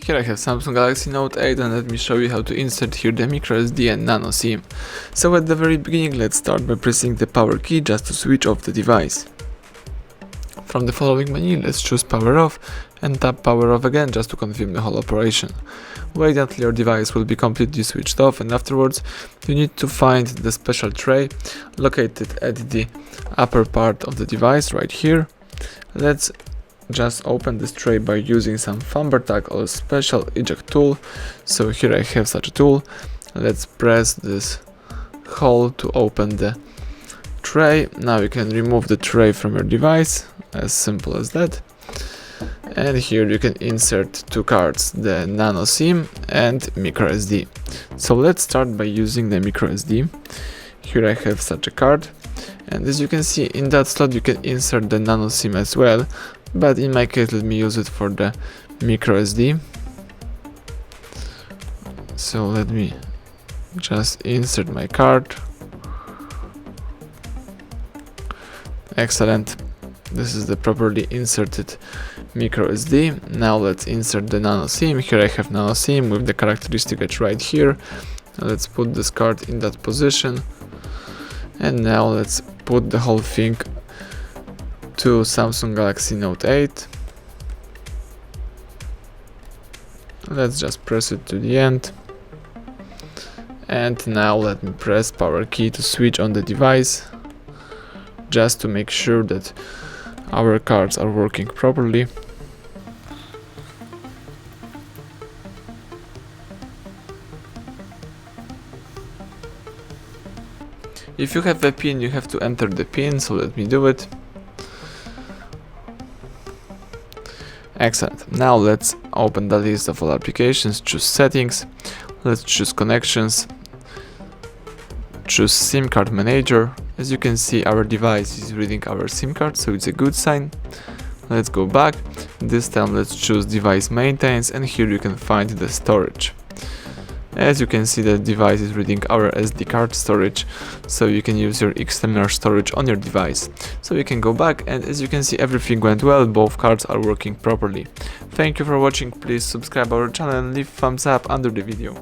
Here I have Samsung Galaxy Note 8 and let me show you how to insert here the microSD and Nano SIM. So at the very beginning, let's start by pressing the power key just to switch off the device. From the following menu, let's choose power off and tap power off again just to confirm the whole operation. Wait until your device will be completely switched off, and afterwards you need to find the special tray located at the upper part of the device right here. Let's just open this tray by using some thumper tag or special eject tool. So here I have such a tool. Let's press this hole to open the tray. Now you can remove the tray from your device, as simple as that. And here you can insert two cards, the Nano SIM and microSD. So let's start by using the microSD. Here I have such a card, and as you can see, in that slot you can insert the Nano SIM as well, but in my case let me use it for the microSD. So let me just insert my card. Excellent. This is the properly inserted microSD. Now let's insert the Nano SIM. Here I have Nano SIM with the characteristic edge right here. Let's put this card in that position. And now let's put the whole thing to Samsung Galaxy Note 8. Let's just press it to the end. And now let me press power key to switch on the device, just to make sure that our cards are working properly. If you have a pin, you have to enter the pin, so let me do it. Excellent. Now let's open the list of all applications, choose settings, let's choose connections, choose SIM card manager. As you can see, our device is reading our SIM card, so it's a good sign. Let's go back. This time let's choose device maintenance, and here you can find the storage. As you can see, the device is reading our SD card storage, so you can use your external storage on your device. So you can go back, and as you can see, everything went well, both cards are working properly. Thank you for watching, please subscribe our channel and leave thumbs up under the video.